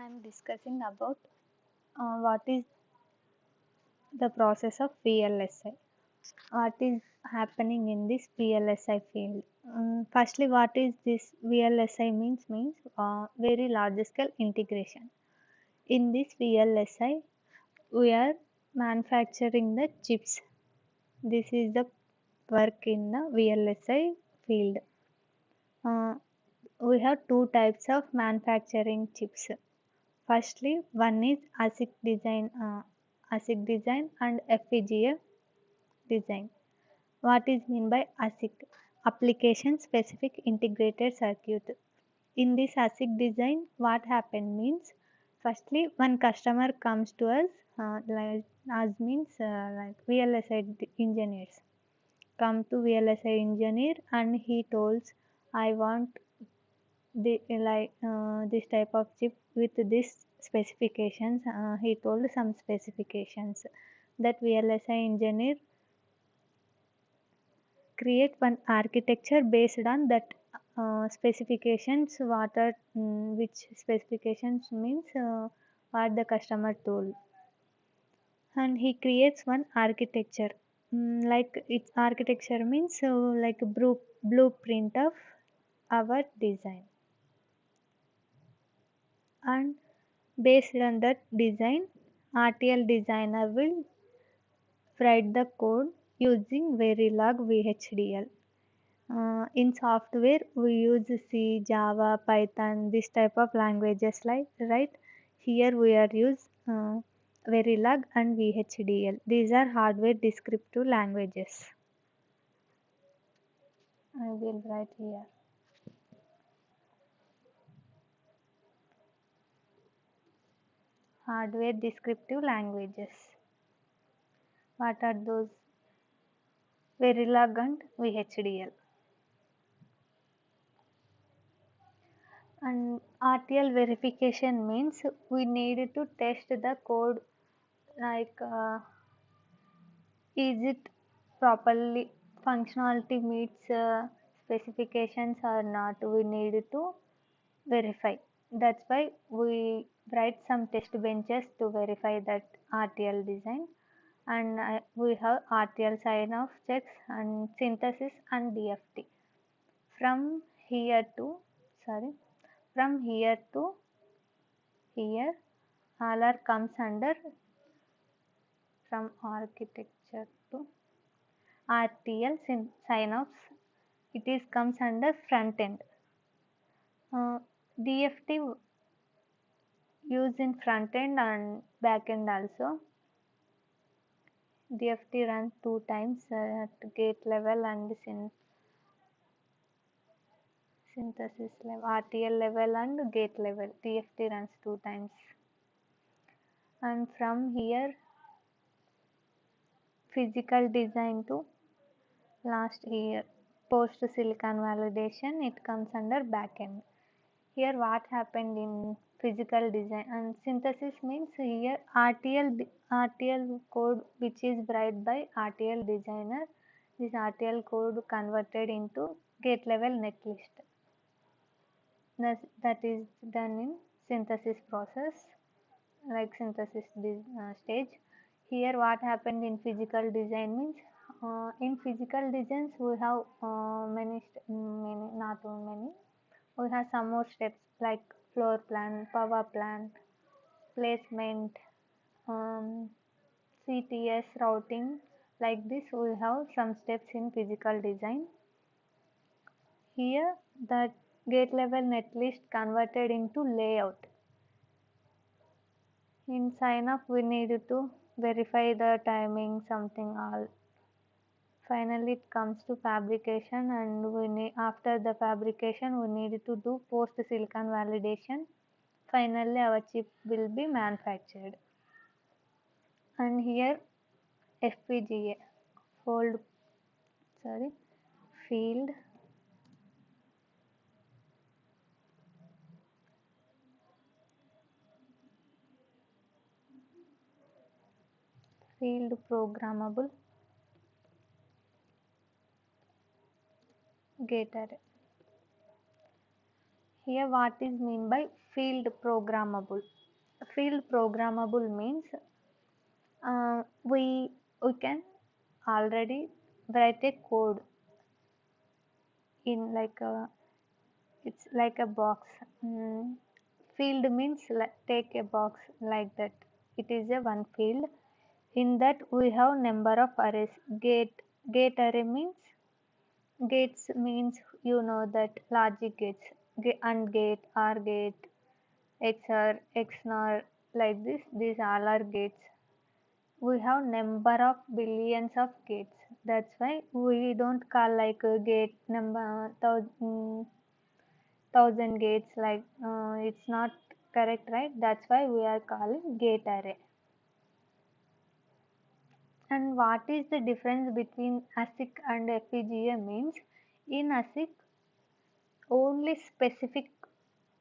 am discussing about what is the process of VLSI. What is happening in this VLSI field? Firstly, what is this VLSI means very large scale integration. In this VLSI, we are manufacturing the chips. This is the work in the VLSI field. Uh, we have two types of manufacturing chips. Firstly, one is ASIC design and FPGA design. What is mean by ASIC? Application specific integrated circuit. In this ASIC design, what happened means, firstly, one customer comes to us, like as means like VLSI engineers come to VLSI engineer and he told, I want this type of chip with this specifications. He told some specifications that VLSI engineer create one architecture based on that specifications. Which specifications means what the customer told, and he creates one architecture. Like its architecture means like a blueprint of our design, and based on that design, RTL designer will write the code using Verilog VHDL. In software, we use C, Java, Python, this type of languages, like right. Here we are use Verilog and VHDL. These are hardware descriptive languages. I will write here. Hardware descriptive languages. What are those? Verilog and VHDL. And RTL verification means we need to test the code, like is it properly functionality meets specifications or not. We need to verify. That's why we write some test benches to verify that RTL design. And we have RTL sign off checks and synthesis and DFT. From here to sorry from here to here, all are comes under from architecture to RTL sign-offs. It is comes under front end. DFT used in front end and back end also. DFT runs two times at gate level and synthesis level, RTL level and gate level. DFT runs two times. And from here, physical design to last year, post silicon validation, it comes under backend. Here what happened in physical design and synthesis means here RTL code which is written by RTL designer. This RTL code converted into gate level netlist. That is done in synthesis process, like synthesis stage. Here what happened in physical design means in physical designs we have many not too many. We have some more steps like floor plan, power plan, placement, CTS routing. Like this we have some steps in physical design. Here that gate level netlist converted into layout. In sign off we need to verify the timing, something all. Finally it comes to fabrication, and we need, after the fabrication we need to do post silicon validation. Finally our chip will be manufactured. And here FPGA field programmable gate array. Here, what is mean by field programmable? Field programmable means we can already write a code in like a, it's like a box. Field means take a box like that. It is a one field. In that we have number of arrays. Gate array means gates means you know that logic gates. AND gate, OR gate, XOR, XNOR, like this. These all are gates. We have number of billions of gates. That's why we don't call like a gate number thousand gates, like it's not correct, right? That's why we are calling gate array. And what is the difference between ASIC and FPGA means? In ASIC, only specific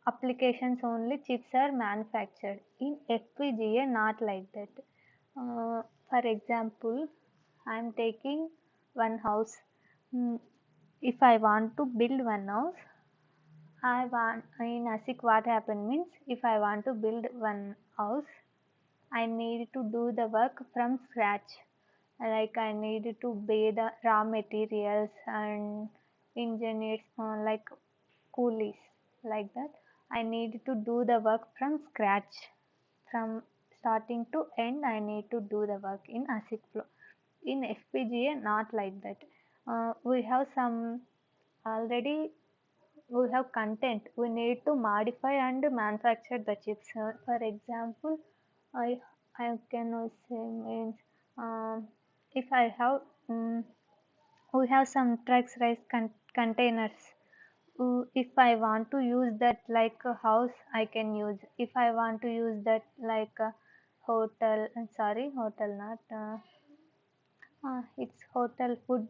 applications, only chips are manufactured. In FPGA, not like that. For example, I am taking one house. Mm, If I want to build one house, I want in ASIC what happen means, if I want to build one house, I need to do the work from scratch. Like I need to buy the raw materials and engineers like coolies, like that. I need to do the work from scratch. From starting to end, I need to do the work in ASIC flow. In FPGA, not like that. We have some already, we have content. We need to modify and manufacture the chips. For example, I I can say means if I have we have some trucks rice containers. If I want to use that like a house, I can use. If I want to use that like a hotel, sorry, hotel not. It's hotel food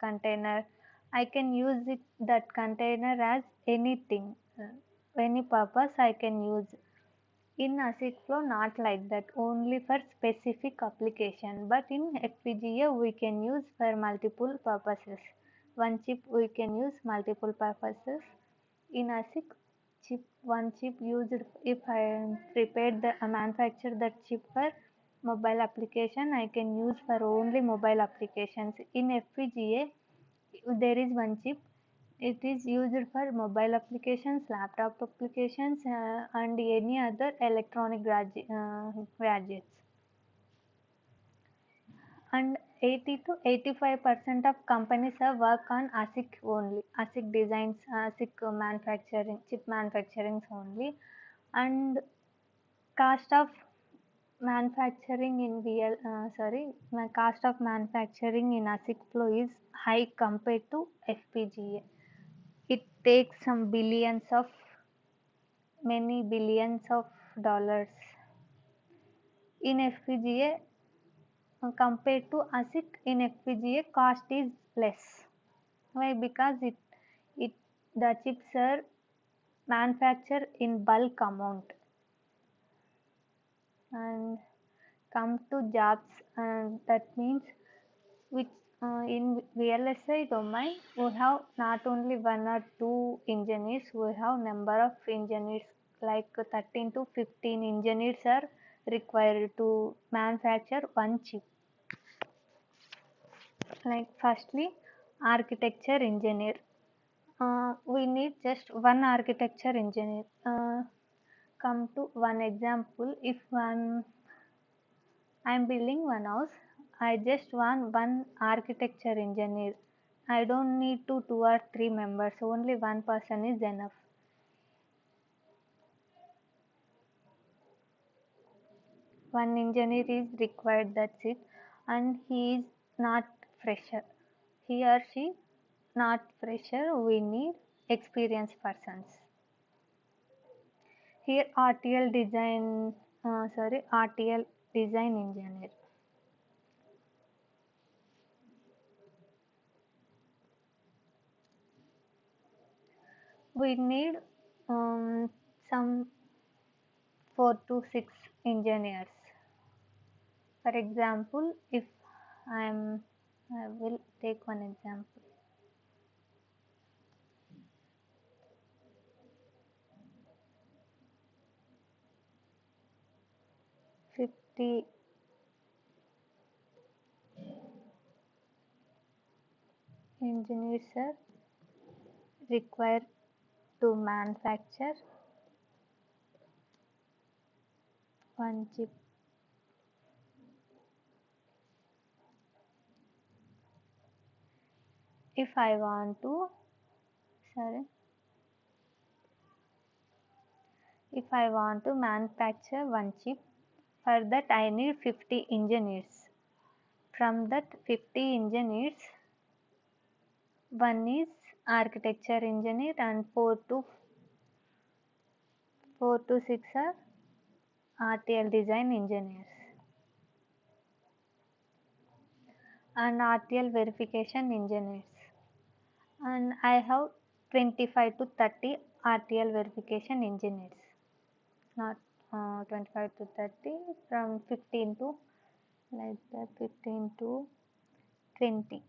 container. I can use it that container as anything, any purpose I can use. In ASIC flow, not like that, only for specific application. But in FPGA, we can use for multiple purposes. One chip we can use multiple purposes. In ASIC, one chip used, if I prepared the manufacture that chip for mobile application, I can use for only mobile applications. In FPGA, there is one chip. It is used for mobile applications, laptop applications, and any other electronic gadgets. And 80 to 85% of companies have work on ASIC only, ASIC designs, ASIC manufacturing, chip manufacturing only. And cost of manufacturing in cost of manufacturing in ASIC flow is high compared to FPGA. It takes some billions of, many billions of dollars. In FPGA, compared to ASIC, in FPGA cost is less. Why? Because it the chips are manufactured in bulk amount. And come to jobs, and that means which in VLSI domain we have not only one or two engineers, we have number of engineers, like 13 to 15 engineers are required to manufacture one chip. Like firstly, architecture engineer. We need just one architecture engineer. Come to one example. If I'm building one house, I just want one architecture engineer. I don't need two or three members. Only one person is enough. One engineer is required. That's it. And he is not fresher. He or she not fresher. We need experienced persons. Here RTL design engineer. We need some 4 to 6 engineers. For example, if I will take one example. 50 engineers are required to manufacture one chip. If I want to, sorry, if I want to manufacture one chip, for that I need 50 engineers. From that 50 engineers, one is architecture engineer and 4 to 6 are RTL design engineers and RTL verification engineers. And I have 25 to 30 RTL verification engineers. Not 25 to 30, from 15 to like that, 15 to 20.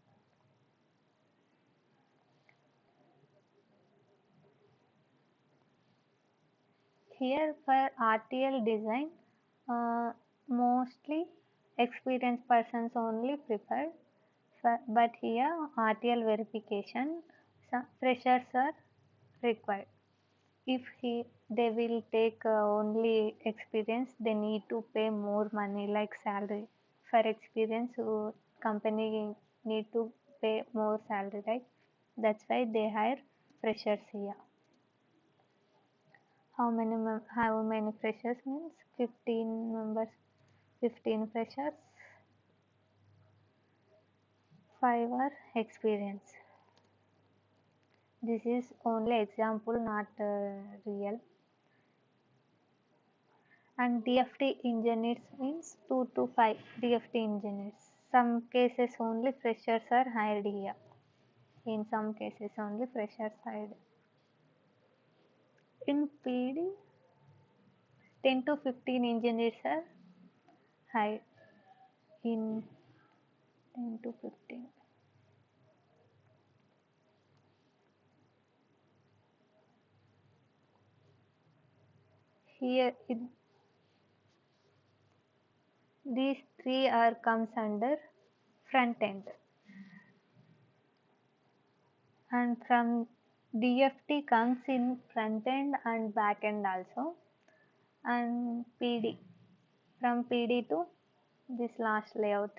Here for RTL design, mostly experienced persons only preferred. But here RTL verification, some freshers are required. If they will take only experience, they need to pay more money like salary. For experience, company need to pay more salary, right? That's why they hire freshers here. How many freshers means 15 members, 15 freshers, 5 are experienced. This is only example, not real. And DFT engineers means 2 to 5 DFT engineers. Some cases only freshers are hired here. In some cases only freshers hired. In PD, 10 to 15 engineers are hired. In 10 to 15. Here these three are comes under front end. And from DFT comes in front end and back end also. And PD, from PD to this last layout,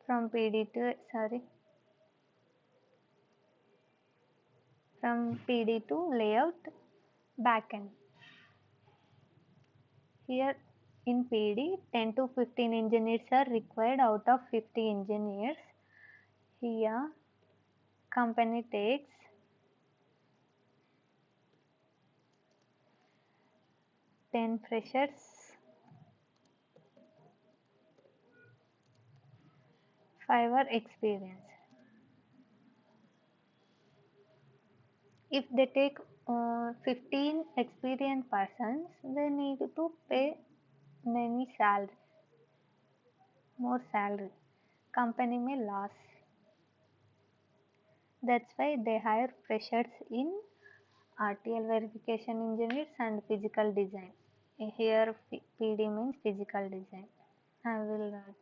from PD to from PD to layout backend. Here in PD, 10 to 15 engineers are required out of 50 engineers. Here company takes 10 freshers, 5 are experienced. If they take 15 experienced persons, they need to pay many salary, more salary. Company may loss. That's why they hire freshers in RTL verification engineers and physical design. Here PD means physical design. I will write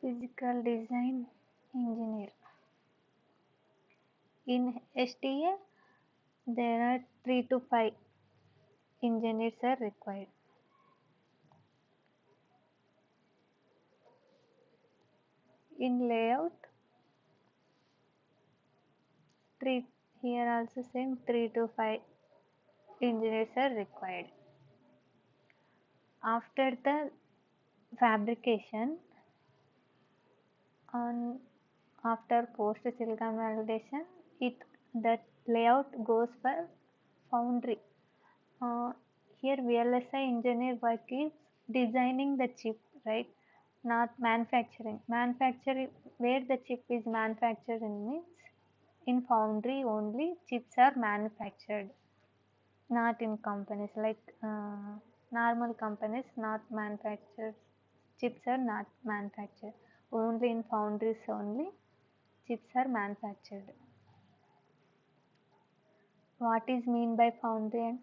physical design engineer. In STA, there are 3 to 5 engineers are required. In layout, 3, here also same 3 to 5 engineers are required. After the fabrication, after post silicon validation, that layout goes for foundry. Here VLSI engineer work is designing the chip, right? Not manufacturing. Manufacturing, where the chip is manufactured in means in foundry only chips are manufactured, not in companies like normal companies not manufactured. Chips are not manufactured. Only in foundries only chips are manufactured. What is mean by foundry and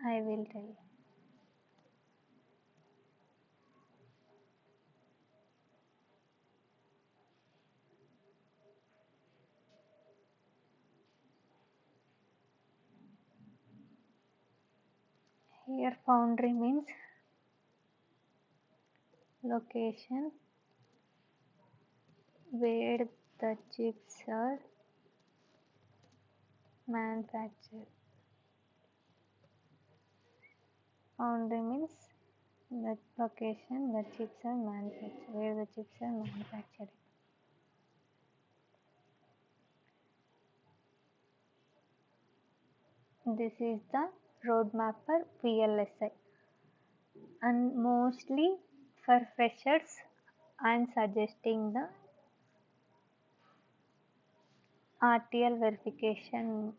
I will tell you. Here foundry means location where the chips are manufactured. Foundry means the location the chips are manufactured, where the chips are manufactured. This is the roadmap for VLSI, and mostly for freshers I am suggesting the RTL verification.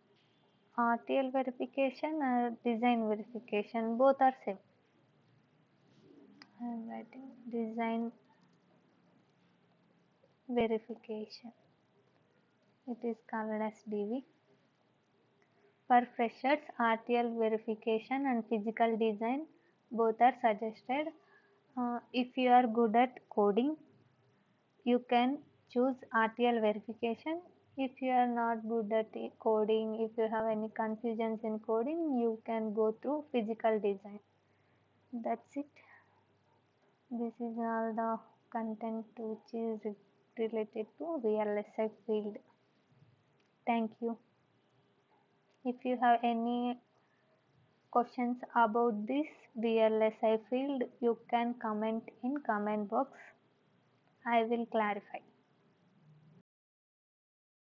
RTL verification or design verification, both are same. I am writing design verification. It is called as DV. For freshers, RTL verification and physical design both are suggested. If you are good at coding, you can choose RTL verification. If you are not good at coding, if you have any confusions in coding, you can go through physical design. That's it. This is all the content which is related to VLSI field. Thank you. If you have any questions about this VLSI field, you can comment in comment box. I will clarify.